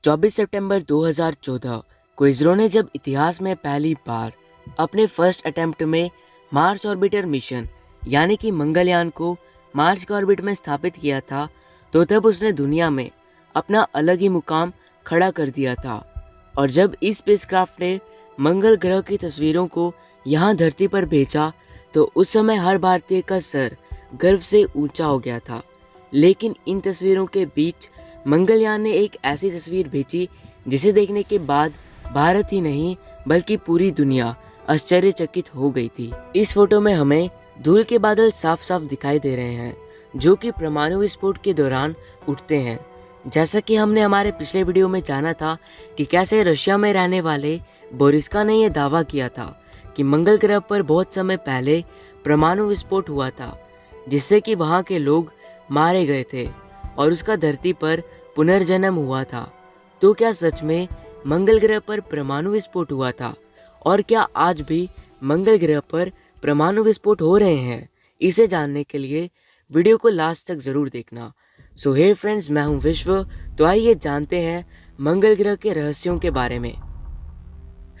24 सितंबर 2014 को इसरो ने जब इतिहास में पहली बार अपने फर्स्ट अटेम्प्ट में मार्स ऑर्बिटर मिशन यानी कि मंगलयान को मार्स के ऑर्बिट में स्थापित किया था, तो तब उसने दुनिया में अपना अलग ही मुकाम खड़ा कर दिया था। और जब इस स्पेसक्राफ्ट ने मंगल ग्रह की तस्वीरों को यहाँ धरती पर भेजा, तो उस समय हर भारतीय का सर गर्व से ऊंचा हो गया था। लेकिन इन तस्वीरों के बीच मंगलयान ने एक ऐसी तस्वीर भेजी जिसे देखने के बाद भारत ही नहीं बल्कि पूरी दुनिया आश्चर्यचकित हो गई थी। इस फोटो में हमें धूल के बादल साफ साफ दिखाई दे रहे हैं, जो कि परमाणु विस्फोट के दौरान उठते हैं। जैसा कि हमने हमारे पिछले वीडियो में जाना था कि कैसे रशिया में रहने वाले बोरिस्का ने यह दावा किया था कि मंगल ग्रह पर बहुत समय पहले परमाणु विस्फोट हुआ था, जिससे कि वहाँ के लोग मारे गए थे और उसका धरती पर पुनर्जन्म हुआ था। तो क्या सच में मंगल ग्रह पर परमाणु विस्फोट हुआ था? और क्या आज भी मंगल ग्रह पर परमाणु विस्फोट हो रहे हैं? इसे जानने के लिए वीडियो को लास्ट तक जरूर देखना। सो हे फ्रेंड्स, मैं हूं विश्व। तो आइए जानते हैं मंगल ग्रह के रहस्यों के बारे में।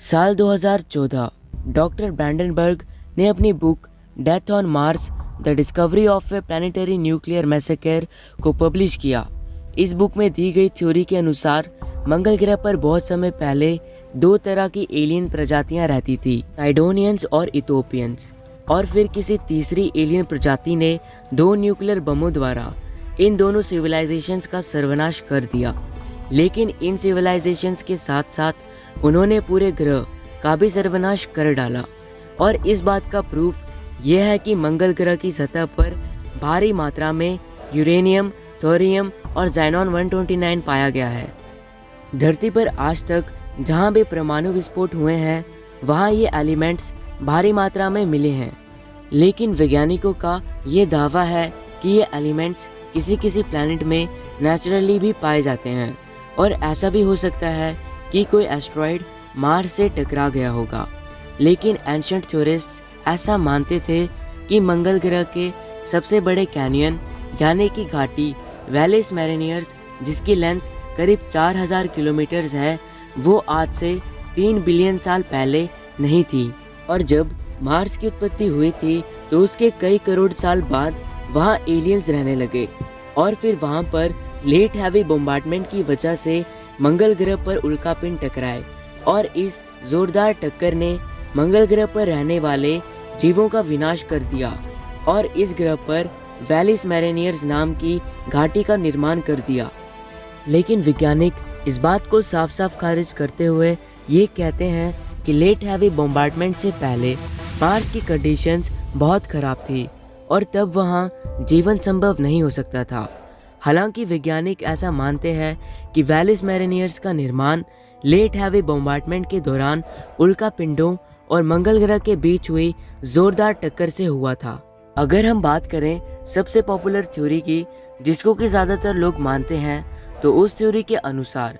साल 2014 डॉक्टर ब्रैंडनबर्ग ने अपनी book death on Mars the discovery of A planetary nuclear massacre को पब्लिश किया। इस बुक में दी गई थ्योरी के अनुसार मंगल ग्रह पर बहुत समय पहले दो तरह की एलियन प्रजातियां रहती थी, साइडोनियंस और इथोपियंस। और फिर किसी तीसरी एलियन प्रजाति ने दो न्यूक्लियर बमों द्वारा इन दोनों सिविलाइजेशंस का सर्वनाश कर दिया। लेकिन इन सिविलाइजेशंस के साथ साथ उन्होंने पूरे ग्रह का भी सर्वनाश कर डाला। और इस बात का प्रूफ यह है कि मंगल ग्रह की सतह पर भारी मात्रा में यूरेनियम, थोरियम और ज़ाइनॉन 129 पाया गया है। धरती पर आज तक जहां भी परमाणु विस्फोट हुए हैं, वहां ये एलिमेंट्स भारी मात्रा में मिले हैं। लेकिन वैज्ञानिकों का ये दावा है कि ये एलिमेंट्स किसी किसी प्लैनेट में नेचुरली भी पाए जाते हैं, और ऐसा भी हो सकता है कि कोई एस्ट्रॉयड मार्स से टकरा गया होगा। लेकिन एंशिएंट थ्योरिस्ट्स ऐसा मानते थे कि मंगल ग्रह के सबसे बड़े कैनियन यानी कि घाटी वैलिस मैरिनियर्स, जिसकी लेंथ करीब 4000 किलोमीटर है, वो आज से 3 बिलियन साल पहले नहीं थी। और जब मार्स की उत्पत्ति हुई थी तो उसके कई करोड़ साल बाद वहाँ एलियंस रहने लगे, और फिर वहाँ पर लेट हैवी बॉम्बार्डमेंट की वजह से मंगल ग्रह पर उल्कापिंड टकराए, और इस जोरदार टक्कर ने मंगल ग्रह पर रहने वाले जीवों का विनाश कर दिया और इस ग्रह पर वैलिस मैरिनियर्स नाम की घाटी का निर्माण कर दिया। लेकिन वैज्ञानिक इस बात को साफ साफ खारिज करते हुए ये कहते हैं कि लेट हैवी बॉम्बार्डमेंट से पहले मार्स की कंडीशंस बहुत खराब थी और तब वहाँ जीवन संभव नहीं हो सकता था। हालांकि वैज्ञानिक ऐसा मानते हैं कि वैलिस मैरिनियर्स का निर्माण लेट हैवी बॉम्बार्डमेंट के दौरान उल्कापिंडों और मंगल ग्रह के बीच हुई जोरदार टक्कर से हुआ था। अगर हम बात करें सबसे पॉपुलर थ्योरी की, जिसको कि ज्यादातर लोग मानते हैं, तो उस थ्योरी के अनुसार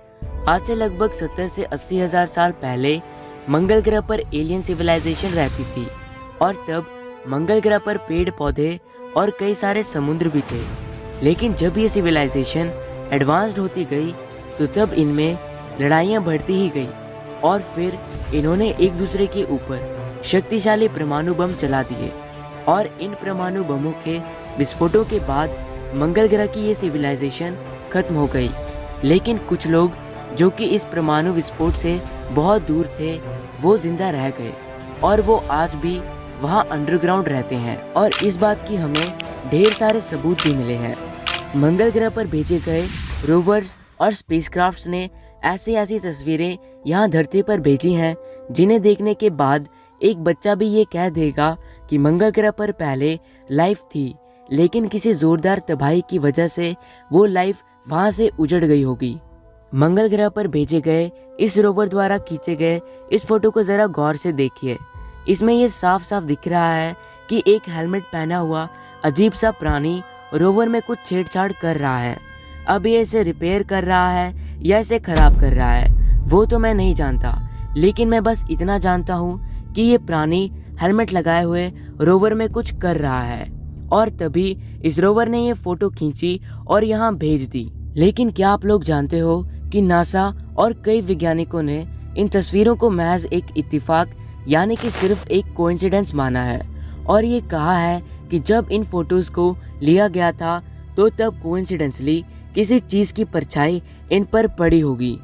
आज से लगभग 70 से 80 हजार साल पहले मंगल ग्रह पर एलियन सिविलाइजेशन रहती थी, और तब मंगल ग्रह पर पेड़ पौधे और कई सारे समुद्र भी थे। लेकिन जब ये सिविलाइजेशन एडवांस्ड होती गई तो तब इनमें लड़ाइयाँ बढ़ती ही गई, और फिर इन्होंने एक दूसरे के ऊपर शक्तिशाली परमाणु बम चला दिए, और इन परमाणु बमों के विस्फोटों के बाद मंगल ग्रह की ये सिविलाइजेशन खत्म हो गई। लेकिन कुछ लोग जो कि इस परमाणु विस्फोट से बहुत दूर थे, वो जिंदा रह गए, और वो आज भी वहाँ अंडरग्राउंड रहते हैं। और इस बात की हमें ढेर सारे सबूत भी मिले हैं। मंगल ग्रह पर भेजे गए रोवर्स और स्पेसक्राफ्ट्स ने ऐसी ऐसी तस्वीरें यहाँ धरती पर भेजी हैं, जिन्हें देखने के बाद एक बच्चा भी ये कह देगा कि मंगल ग्रह पर पहले लाइफ थी, लेकिन किसी जोरदार तबाही की वजह से वो लाइफ वहाँ से उजड़ गई होगी। मंगल ग्रह पर भेजे गए इस रोवर द्वारा खींचे गए इस फोटो को जरा गौर से देखिए। इसमें ये साफ साफ दिख रहा है कि एक हेलमेट पहना हुआ अजीब सा प्राणी रोवर में कुछ छेड़छाड़ कर रहा है। अब ये इसे रिपेयर कर रहा है या इसे खराब कर रहा है, वो तो मैं नहीं जानता, लेकिन मैं बस इतना जानता हूँ कि ये प्राणी हेलमेट लगाए हुए रोवर में कुछ कर रहा है, और तभी इस रोवर ने ये फोटो खींची और यहाँ भेज दी। लेकिन क्या आप लोग जानते हो कि नासा और कई वैज्ञानिकों ने इन तस्वीरों को महज एक इत्तेफाक यानी कि सिर्फ एक कोइंसिडेंस माना है और ये कहा है कि जब इन फोटोज को लिया गया था तो तब कोइंसिडेंसली किसी चीज़ की परछाई इन पर पड़ी होगी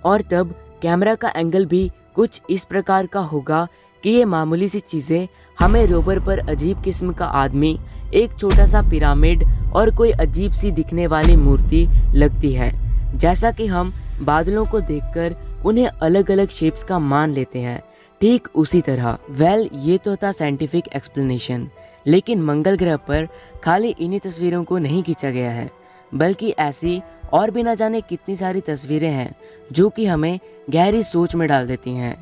और तब कैमरा का एंगल भी कुछ इस प्रकार का होगा कि ये मामूली सी चीज़ें हमें रोवर पर अजीब किस्म का आदमी, एक छोटा सा पिरामिड और कोई अजीब सी दिखने वाली मूर्ति लगती है, जैसा कि हम बादलों को देखकर उन्हें अलग अलग शेप्स का मान लेते हैं। ठीक उसी तरह ये तो था साइंटिफिक एक्सप्लेनेशन, लेकिन मंगल ग्रह पर खाली इन्हीं तस्वीरों को नहीं खींचा गया है, बल्कि ऐसी और भी ना जाने कितनी सारी तस्वीरें हैं जो कि हमें गहरी सोच में डाल देती हैं।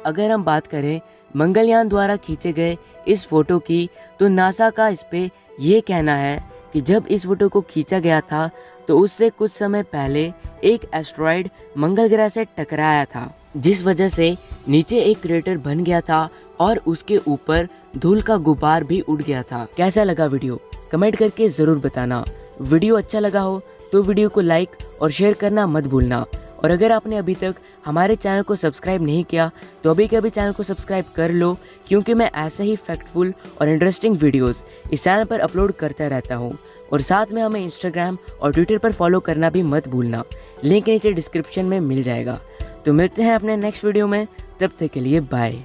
अगर हम बात करें मंगलयान द्वारा खींचे गए इस फोटो की, तो नासा का इस पे ये कहना है कि जब इस फोटो को खींचा गया था तो उससे कुछ समय पहले एक एस्ट्रॉयड मंगल ग्रह से टकराया था, जिस वजह से नीचे एक क्रेटर बन गया था और उसके ऊपर धूल का गुबार भी उड़ गया था। कैसा लगा वीडियो कमेंट करके ज़रूर बताना। वीडियो अच्छा लगा हो तो वीडियो को लाइक और शेयर करना मत भूलना। और अगर आपने अभी तक हमारे चैनल को सब्सक्राइब नहीं किया तो अभी के अभी चैनल को सब्सक्राइब कर लो, क्योंकि मैं ऐसे ही फैक्टफुल और इंटरेस्टिंग वीडियोस इस चैनल पर अपलोड करता रहता हूँ। और साथ में हमें इंस्टाग्राम और ट्विटर पर फॉलो करना भी मत भूलना, लिंक नीचे डिस्क्रिप्शन में मिल जाएगा। तो मिलते हैं अपने नेक्स्ट वीडियो में, तब तक के लिए बाय।